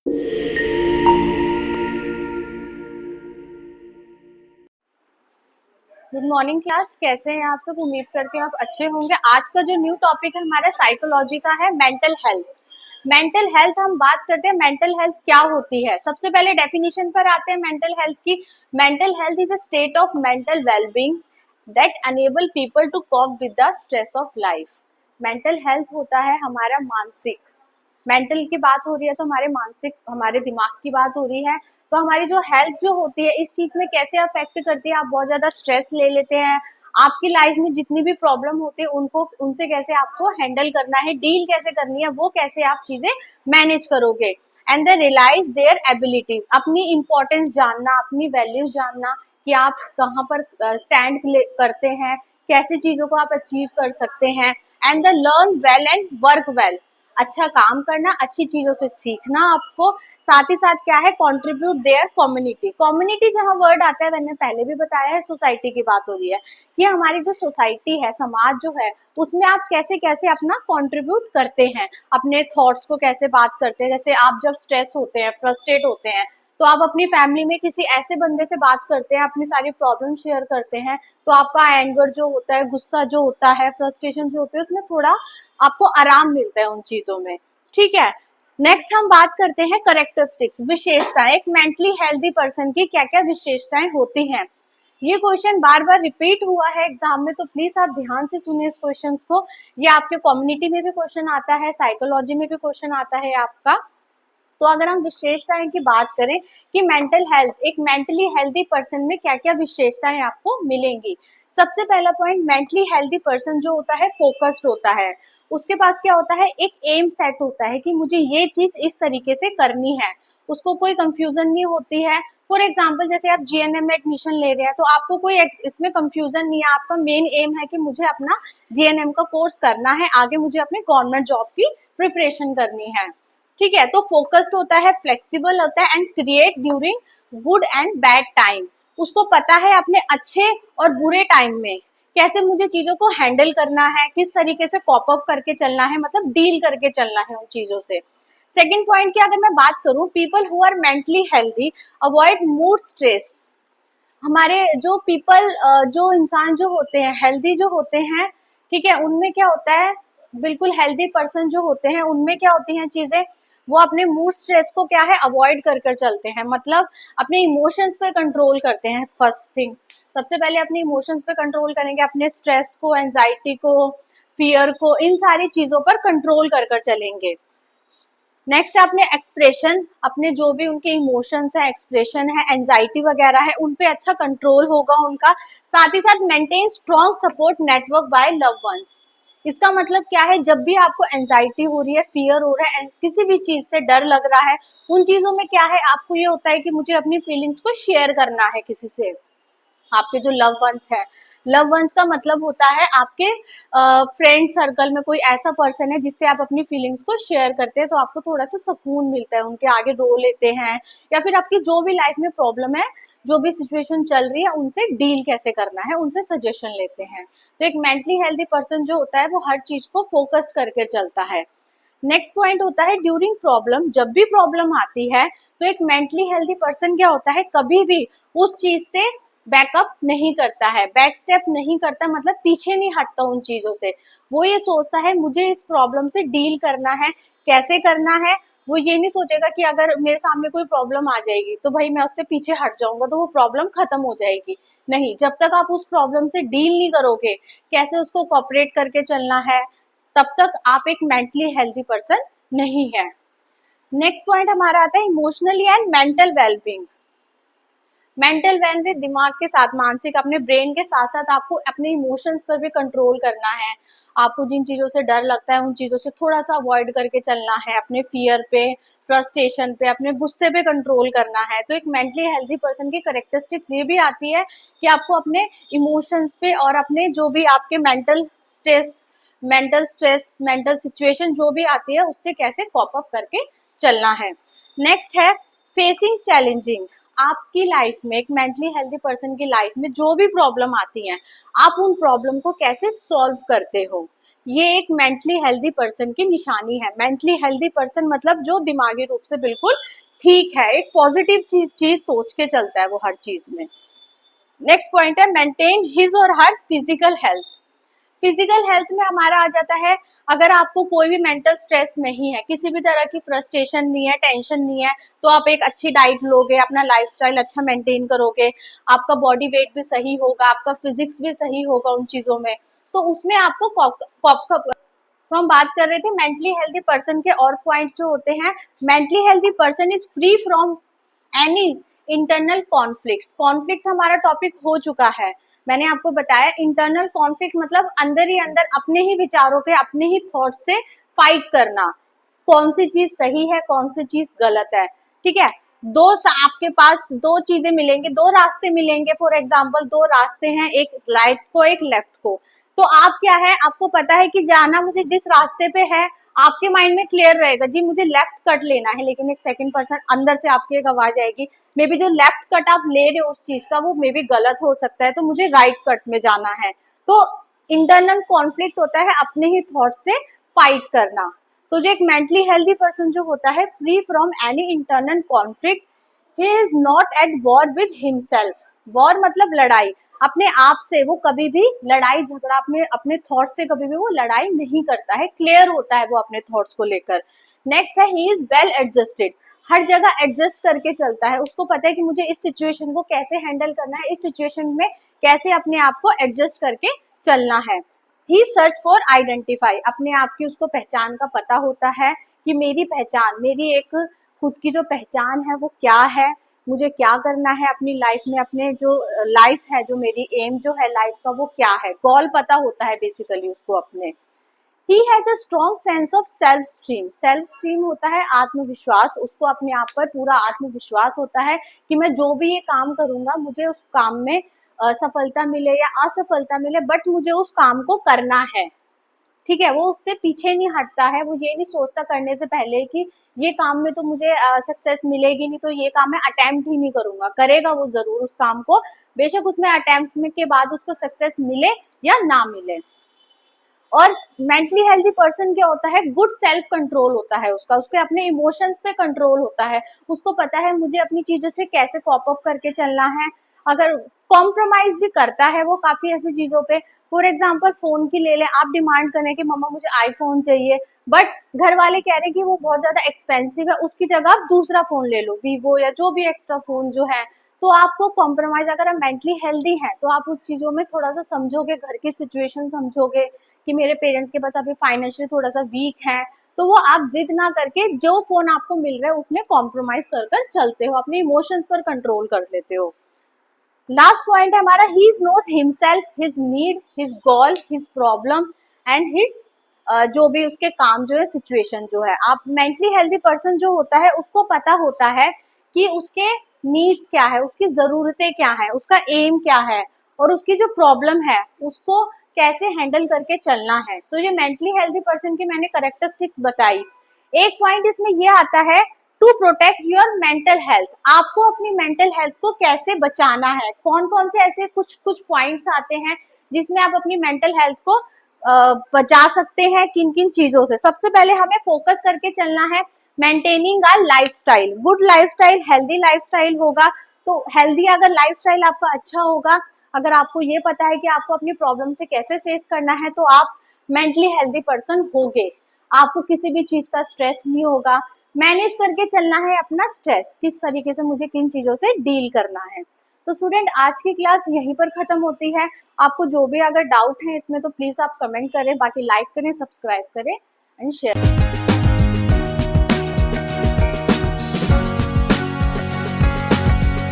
Good morning class, कैसे हैं आप सब। उम्मीद करती हूँ आप अच्छे होंगे। आज का जो न्यू टॉपिक है हमारा साइकोलॉजी का है, मेंटल हेल्थ। मेंटल हेल्थ हम बात करते हैं, मेंटल हेल्थ क्या होती है। सबसे पहले डेफिनेशन पर आते हैं मेंटल हेल्थ की। Mental health is a state of mental wellbeing that enable people to cope with the stress of life. Mental health होता है हमारा मानसिक, मेंटल की बात हो रही है तो हमारे मानसिक, हमारे दिमाग की बात हो रही है। तो हमारी जो हेल्थ जो होती है इस चीज में कैसे अफेक्ट करती है। आप बहुत ज्यादा स्ट्रेस ले लेते हैं, आपकी लाइफ में जितनी भी प्रॉब्लम होती है उनको, उनसे कैसे आपको हैंडल करना है, डील कैसे करनी है, वो कैसे आप चीजें मैनेज करोगे। And they realise their abilities, अपनी इंपॉर्टेंस जानना, अपनी वैल्यूज जानना कि आप कहाँ पर स्टैंड करते हैं, कैसे चीजों को आप अचीव कर सकते हैं। And the learn well and work well, अच्छा काम करना, अच्छी चीजों से सीखना आपको। साथ ही साथ क्या है, कंट्रीब्यूट देयर कम्युनिटी। कम्युनिटी जहां वर्ड आता है, मैंने पहले भी बताया है, सोसाइटी की बात हो रही है कि हमारी जो सोसाइटी है, समाज जो है, उसमें आप कैसे कैसे अपना कंट्रीब्यूट करते हैं, अपने थॉट्स को कैसे बात करते हैं। जैसे आप जब स्ट्रेस होते हैं, फ्रस्ट्रेट होते हैं, तो आप अपनी फैमिली में किसी ऐसे बंदे से बात करते हैं, अपनी सारी प्रॉब्लम शेयर करते हैं, तो आपका एंगर जो होता है, गुस्सा जो होता है, फ्रस्ट्रेशन जो होती है, उसमें थोड़ा आपको आराम मिलता है उन चीजों में। ठीक है, नेक्स्ट हम बात करते हैं करेक्टरिस्टिक्स, विशेषताएं। एक मेंटली हेल्दी पर्सन की क्या क्या विशेषताएं होती हैं। ये क्वेश्चन बार बार रिपीट हुआ है एग्जाम में, तो प्लीज आप ध्यान से सुनिए इस क्वेश्चन को। ये आपके कम्युनिटी में भी क्वेश्चन आता है, साइकोलॉजी में भी क्वेश्चन आता है आपका। तो अगर हम विशेषताएं की बात करें कि मेंटल हेल्थ, एक मेंटली हेल्दी पर्सन में क्या क्या विशेषताएं आपको मिलेंगी। सबसे पहला पॉइंट, मेंटली हेल्दी पर्सन जो होता है फोकस्ड होता है। उसके पास क्या होता है, एक एम सेट होता है कि मुझे ये चीज इस तरीके से करनी है, उसको कोई कंफ्यूजन नहीं होती है। फॉर एग्जाम्पल, जैसे आप जीएनएम में एडमिशन ले रहे हैं तो आपको कोई इसमें कंफ्यूजन नहीं है, आपका मेन एम है कि मुझे अपना जीएनएम का कोर्स करना है, आगे मुझे अपने गवर्नमेंट जॉब की प्रिपरेशन करनी है। ठीक है, तो फोकस्ड होता है, फ्लेक्सिबल होता है and create during good and bad time. उसको पता है अपने अच्छे और बुरे टाइम में कैसे मुझे चीजों को हैंडल करना है, किस तरीके से कॉप अप करके चलना है, मतलब डील करके चलना है उन चीजों से। सेकेंड पॉइंट की अगर मैं बात करूं, people who are mentally healthy avoid mood stress. हमारे जो पीपल, जो इंसान जो होते हैं हेल्दी जो होते हैं, ठीक है, उनमें क्या होता है, बिल्कुल हेल्दी पर्सन जो होते हैं उनमें क्या होती हैं चीजें, वो अपने मूड स्ट्रेस को क्या है अवॉइड कर कर चलते हैं, मतलब अपने इमोशंस पे कंट्रोल करते हैं। फर्स्ट थिंग, सबसे पहले अपने इमोशंस पे कंट्रोल करेंगे, अपने स्ट्रेस को, एंजाइटी को, फियर को, इन सारी चीजों पर कंट्रोल कर कर चलेंगे। नेक्स्ट, अपने एक्सप्रेशन, अपने जो भी उनके इमोशंस है, एक्सप्रेशन है, एंजाइटी वगैरह है, उन पे अच्छा कंट्रोल होगा उनका। साथ ही साथ maintain strong support network by love ones. इसका मतलब क्या है, जब भी आपको एंजाइटी हो रही है, फियर हो रहा है, किसी भी चीज से डर लग रहा है, उन चीजों में क्या है, आपको ये होता है कि मुझे अपनी फीलिंग्स को शेयर करना है किसी से, आपके जो लव वंस है। लव वंस का मतलब होता है आपके फ्रेंड सर्कल में कोई ऐसा पर्सन है जिससे आप अपनी फीलिंग्स को शेयर करते हैं, तो आपको थोड़ा सा सुकून मिलता है, उनके आगे रो लेते हैं, या फिर आपकी जो भी लाइफ में प्रॉब्लम है, जो भी सिचुएशन चल रही है, उनसे डील कैसे करना है, उनसे सजेशन लेते हैं। तो एक मेंटली हेल्दी पर्सन जो होता है वो हर चीज को फोकस करके चलता है। नेक्स्ट पॉइंट होता है ड्यूरिंग प्रॉब्लम, जब भी प्रॉब्लम आती है तो एक मेंटली हेल्दी पर्सन क्या होता है, कभी भी उस चीज से बैकअप नहीं करता है, बैक स्टेप नहीं करता, मतलब पीछे नहीं हटता उन चीजों से। वो ये सोचता है मुझे इस प्रॉब्लम से डील करना है, कैसे करना है। वो ये नहीं सोचेगा कि अगर मेरे सामने कोई प्रॉब्लम आ जाएगी तो भाई मैं उससे पीछे हट जाऊंगा तो वो प्रॉब्लम खत्म हो जाएगी। नहीं, जब तक आप उस प्रॉब्लम से डील नहीं करोगे, कैसे उसको कॉपरेट करके चलना है, तब तक आप एक मेंटली हेल्दी पर्सन नहीं है। नेक्स्ट पॉइंट हमारा आता है emotionally and mental wellbeing. Mental wellbeing दिमाग के साथ, मानसिक, अपने ब्रेन के साथ साथ आपको अपने इमोशंस पर भी कंट्रोल करना है। आपको जिन चीजों से डर लगता है उन चीजों से थोड़ा सा अवॉइड करके चलना है, अपने फियर पे, फ्रस्ट्रेशन पे, अपने गुस्से पे कंट्रोल करना है। तो एक मेंटली हेल्दी पर्सन की कैरेक्टरिस्टिक्स ये भी आती है कि आपको अपने इमोशंस पे और अपने जो भी आपके मेंटल स्ट्रेस, मेंटल सिचुएशन जो भी आती है उससे कैसे कॉप अप करके चलना है। नेक्स्ट है फेसिंग चैलेंजिंग। आपकी लाइफ में, एक मेंटली हेल्दी पर्सन की लाइफ में जो भी प्रॉब्लम आती है, आप उन प्रॉब्लम को कैसे सॉल्व करते हो, ये एक मेंटली हेल्दी पर्सन की निशानी है। मेंटली हेल्दी पर्सन मतलब जो दिमागी रूप से बिल्कुल ठीक है, एक पॉजिटिव चीज सोच के चलता है वो हर चीज में। नेक्स्ट पॉइंट है मेंटेन हिज और हर फिजिकल हेल्थ। फिजिकल हेल्थ में हमारा आ जाता है, अगर आपको कोई भी मेंटल स्ट्रेस नहीं है, किसी भी तरह की फ्रस्ट्रेशन नहीं है, टेंशन नहीं है, तो आप एक अच्छी डाइट लोगे, अपना लाइफस्टाइल अच्छा मेंटेन करोगे, आपका बॉडी वेट भी सही होगा, आपका फिजिक्स भी सही होगा उन चीजों में, तो उसमें आपको तो हम बात कर रहे थे मेंटली हेल्दी पर्सन के और पॉइंट्स जो होते हैं। Mentally healthy person is free from any internal conflict. Conflict हमारा टॉपिक हो चुका है, मैंने आपको बताया इंटरनल कॉन्फ्लिक्ट मतलब अंदर ही अंदर अपने ही विचारों पे, अपने ही थॉट से फाइट करना, कौन सी चीज सही है, कौन सी चीज गलत है। ठीक है, आपके पास दो चीजें मिलेंगे, दो रास्ते मिलेंगे, फॉर एग्जाम्पल दो रास्ते हैं, एक राइट को एक लेफ्ट को, तो आप क्या है, आपको पता है कि जाना मुझे जिस रास्ते पे है, आपके माइंड में क्लियर रहेगा जी मुझे लेफ्ट कट लेना है, लेकिन एक सेकंड पर्सन अंदर से आपकी एक आवाज आएगी, मे बी जो लेफ्ट कट आप ले रहे हो उस चीज का वो मे बी गलत हो सकता है, तो मुझे राइट कट में जाना है। तो इंटरनल कॉन्फ्लिक्ट होता है अपने ही थॉट से फाइट करना। तो जो एक मेंटली हेल्दी पर्सन जो होता है, free from any internal conflict, he is not at war with himself. War मतलब लड़ाई अपने आप से, वो कभी भी लड़ाई झगड़ा अपने थॉट से कभी भी वो लड़ाई नहीं करता है, क्लियर होता है वो अपने थॉट्स को लेकर। नेक्स्ट है ही इज वेल एडजस्टेड। हर जगह एडजस्ट करके चलता है, उसको पता है कि मुझे इस सिचुएशन को कैसे हैंडल करना है, इस सिचुएशन में कैसे अपने आप को एडजस्ट करके चलना है। ही सर्च फॉर आइडेंटिफाई, अपने आप की उसको पहचान का पता होता है कि मेरी पहचान, मेरी एक खुद की जो पहचान है वो क्या है, मुझे क्या करना है अपनी लाइफ में, अपने जो लाइफ है, जो मेरी एम जो है लाइफ का वो क्या है, गोल पता होता है बेसिकली उसको अपने। He has a strong sense of self esteem. Self esteem होता है आत्मविश्वास, उसको अपने आप पर पूरा आत्मविश्वास होता है कि मैं जो भी ये काम करूंगा मुझे उस काम में सफलता मिले या असफलता मिले, बट मुझे उस काम को करना है। ठीक है, वो उससे पीछे नहीं हटता है, वो ये नहीं सोचता करने से पहले कि ये काम में तो मुझे सक्सेस मिलेगी नहीं, तो ये काम मैं अटेम्प्ट ही नहीं करूंगा, करेगा वो जरूर उस काम को, बेशक उसमें अटेम्प्ट में के बाद उसको सक्सेस मिले या ना मिले। और मेंटली हेल्दी पर्सन क्या होता है, गुड सेल्फ कंट्रोल होता है उसका, उसके अपने इमोशंस पे कंट्रोल होता है, उसको पता है मुझे अपनी चीजों से कैसे कॉप अप करके चलना है। अगर कॉम्प्रोमाइज भी करता है वो काफी ऐसी चीजों पे, फॉर एग्जाम्पल फोन की ले लें, आप डिमांड करें कि मम्मा मुझे आईफोन चाहिए, बट घर वाले कह रहे हैं कि वो बहुत ज्यादा एक्सपेंसिव है, उसकी जगह आप दूसरा फोन ले लो, वीवो या जो भी एक्स्ट्रा फोन जो है, तो आपको कॉम्प्रोमाइज, अगर आप मेंटली हेल्दी हैं तो आप उस चीजों में थोड़ा सा समझोगे, घर की सिचुएशन समझोगे कि मेरे पेरेंट्स के पास अभी फाइनेंशियली थोड़ा सा वीक है, तो वो आप जिद ना करके जो फोन आपको मिल रहा है उसमें कॉम्प्रोमाइज कर चलते हो, अपने इमोशंस पर कंट्रोल कर लेते हो। लास्ट पॉइंट है हमारा, he knows himself, his need, his goal, his problem and his जो भी उसके काम जो है, सिचुएशन जो है। आप मेंटली हेल्दी पर्सन जो होता है उसको पता होता है कि उसके नीड्स क्या है, उसकी जरूरतें क्या है, उसका एम क्या है, और उसकी जो प्रॉब्लम है उसको कैसे हैंडल करके चलना है। तो ये मेंटली हेल्दी पर्सन की मैंने करेक्टरिस्टिक्स बताई। एक पॉइंट इसमें ये आता है, to protect your mental health, आपको अपनी मेंटल हेल्थ को कैसे बचाना है, कौन कौन से ऐसे कुछ कुछ पॉइंट्स आते हैं जिसमें आप अपनी मेंटल हेल्थ को बचा सकते हैं, किन किन चीजों से। सबसे पहले हमें फोकस करके चलना है maintaining a lifestyle, good lifestyle, healthy lifestyle होगा, तो हेल्दी अगर लाइफस्टाइल आपका अच्छा होगा, अगर आपको ये पता है कि आपको अपनी प्रॉब्लम से कैसे फेस करना है, तो आप मेंटली हेल्दी पर्सन होगे, आपको किसी भी चीज का स्ट्रेस नहीं होगा, मैनेज करके चलना है अपना स्ट्रेस, किस तरीके से मुझे किन चीजों से डील करना है। तो स्टूडेंट आज की क्लास यहीं पर खत्म होती है, आपको जो भी अगर डाउट है इसमें तो प्लीज आप कमेंट करें, बाकी लाइक करें, सब्सक्राइब करें एंड शेयर।